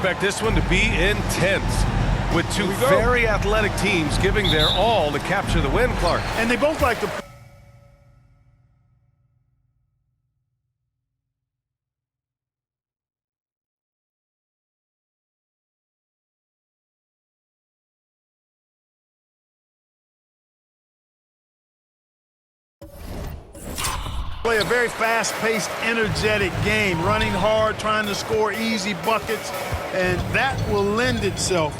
expect this one to be intense, with two very athletic teams giving their all to capture the win, Clark. And they both like to play a very fast-paced, energetic game, running hard, trying to score easy buckets, and that will lend itself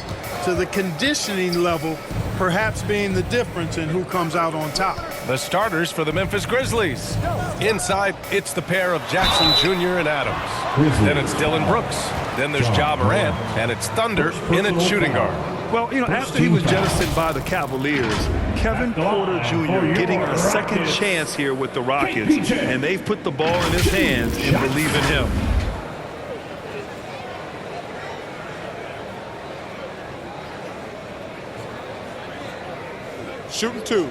to the conditioning level perhaps being the difference in who comes out on top. The starters for the Memphis Grizzlies. Inside, it's the pair of Jackson Jr. and Adams. Then it's Dylan Brooks. Then there's Ja Morant, and it's Thunder in at shooting guard. Well, you know, after he was jettisoned by the Cavaliers, Kevin Porter Jr. getting a second chance here with the Rockets, and they've put the ball in his hands and believe in him. Shooting two.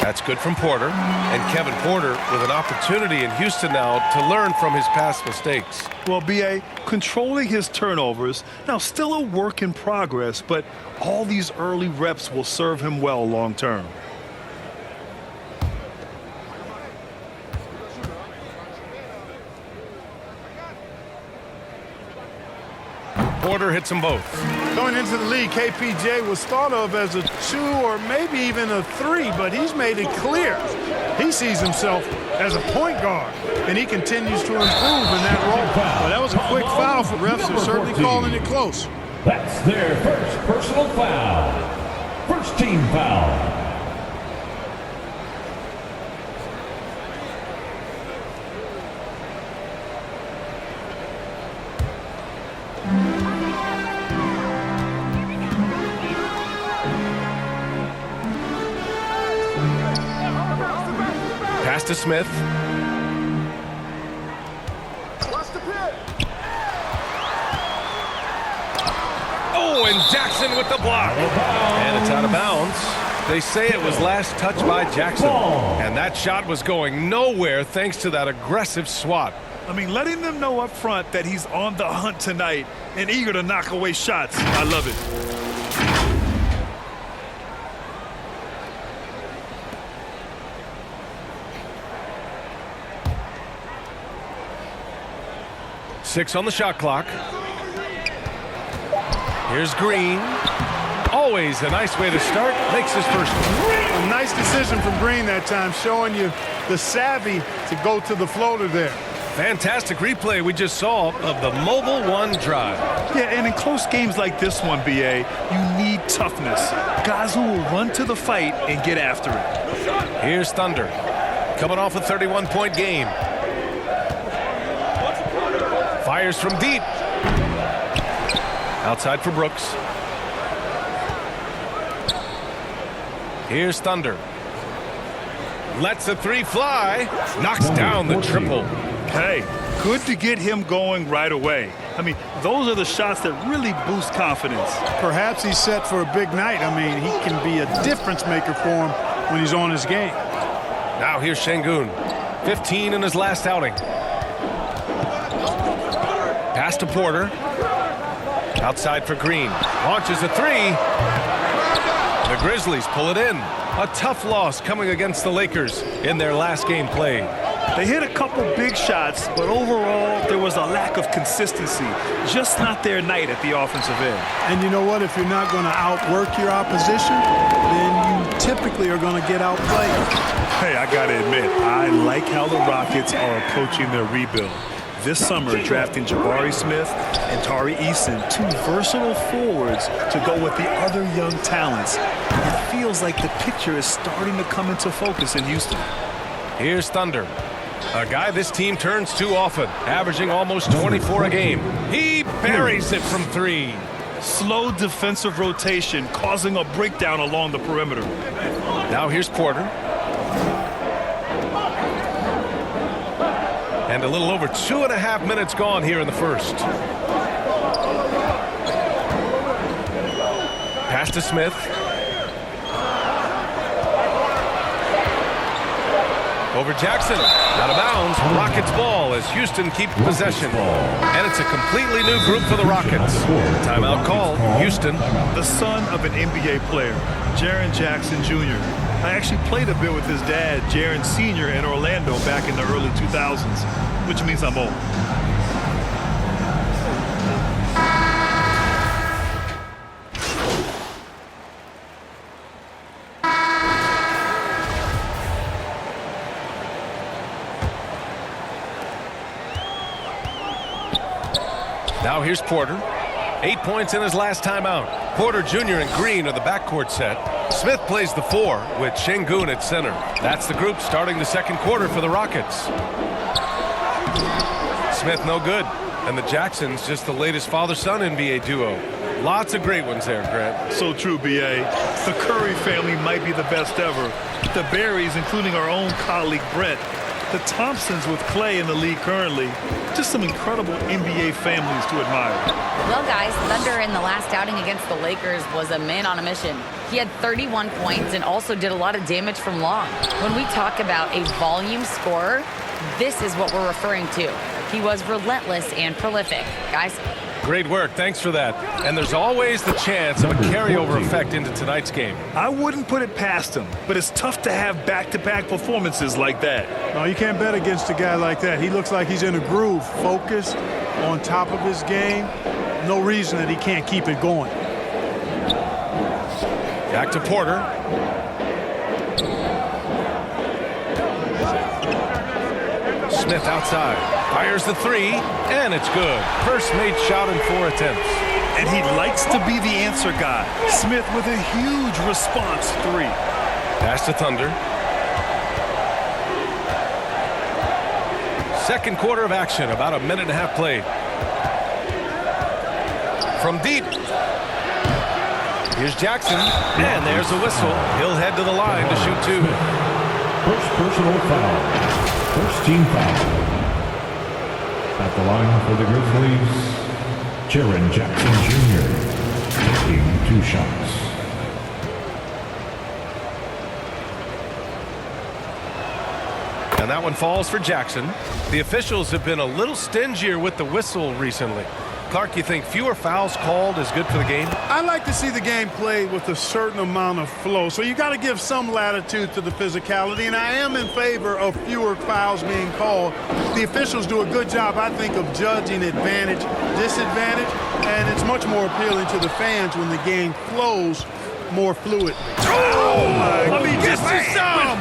That's good from Porter. And Kevin Porter with an opportunity in Houston now to learn from his past mistakes. Well, B.A., controlling his turnovers, now still a work in progress, but all these early reps will serve him well long term. Porter hits them both. Going into the league, KPJ was thought of as a 2 or maybe even a 3, but he's made it clear he sees himself as a point guard, and he continues to improve in that role. Well, that was a quick foul for refs. They're certainly calling it close. That's their first personal foul. First team foul. Pass to Smith. Oh, and Jackson with the block. And it's out of bounds. They say it was last touched by Jackson. And that shot was going nowhere thanks to that aggressive swat. I mean, letting them know up front that he's on the hunt tonight and eager to knock away shots. I love it. Six on the shot clock. Here's Green. Always a nice way to start. Makes his first one. A nice decision from Green that time, showing you the savvy to go to the floater there. Fantastic replay we just saw of the Mobile One drive. Yeah, and in close games like this one, B.A., you need toughness. Guys who will run to the fight and get after it. Here's Thunder. Coming off a 31-point game. Fires from deep. Outside for Brooks. Here's Thunder. Lets a three fly. Knocks down the triple. Hey, good to get him going right away. I mean, those are the shots that really boost confidence. Perhaps he's set for a big night. I mean, he can be a difference maker for him when he's on his game. Now here's Şengün. 15 in his last outing. Pass to Porter. Outside for Green. Launches a three. The Grizzlies pull it in. A tough loss coming against the Lakers in their last game played. They hit a couple big shots, but overall there was a lack of consistency. Just not their night at the offensive end. And you know what? If you're not going to outwork your opposition, then you typically are going to get outplayed. Hey, I got to admit, I like how the Rockets are approaching their rebuild. This summer, drafting Jabari Smith and Tari Eason, two versatile forwards to go with the other young talents. It feels like the picture is starting to come into focus in Houston. Here's Thunder. A guy this team turns to often, averaging almost 24 a game. He buries it from three. Slow defensive rotation causing a breakdown along the perimeter. Now here's Porter. And a little over 2.5 minutes gone here in the first. Pass to Smith. Over Jackson. Out of bounds. Rockets ball as Houston keep possession. And it's a completely new group for the Rockets. Timeout called. Houston. The son of an NBA player, Jaren Jackson Jr. I actually played a bit with his dad, Jaren Sr. in Orlando back in the early 2000s, which means I'm old. Now here's Porter. 8 points in his last timeout. Porter Jr. and Green are the backcourt set. Smith plays the 4 with Şengün at center. That's the group starting the second quarter for the Rockets. Smith no good. And the Jacksons just the latest father-son NBA duo. Lots of great ones there, Grant. So true, B.A. The Curry family might be the best ever. The Berries, including our own colleague Brett. The Thompsons with Clay in the league currently. Just some incredible NBA families to admire. Well, guys, Thunder in the last outing against the Lakers was a man on a mission. He had 31 points and also did a lot of damage from long. When we talk about a volume scorer, this is what we're referring to. He was relentless and prolific. Guys. Great work. Thanks for that. And there's always the chance of a carryover effect into tonight's game. I wouldn't put it past him, but it's tough to have back-to-back performances like that. No, you can't bet against a guy like that. He looks like he's in a groove, focused, on top of his game. No reason that he can't keep it going. Back to Porter. Smith outside. Fires the 3, and it's good. First made shot in 4 attempts. And he likes to be the answer guy. Smith with a huge response 3. Pass to Thunder. Second quarter of action, about a minute and a half played. From deep. Here's Jackson, and there's a whistle. He'll head to the line to shoot 2. First personal foul. First team foul. At the line for the Grizzlies, Jaren Jackson Jr. taking 2 shots. And that one falls for Jackson. The officials have been a little stingier with the whistle recently. Clark, you think fewer fouls called is good for the game? I like to see the game played with a certain amount of flow. So you got to give some latitude to the physicality, and I am in favor of fewer fouls being called. The officials do a good job, I think, of judging advantage, disadvantage, and it's much more appealing to the fans when the game flows more fluid. Oh, my! Let me get you some!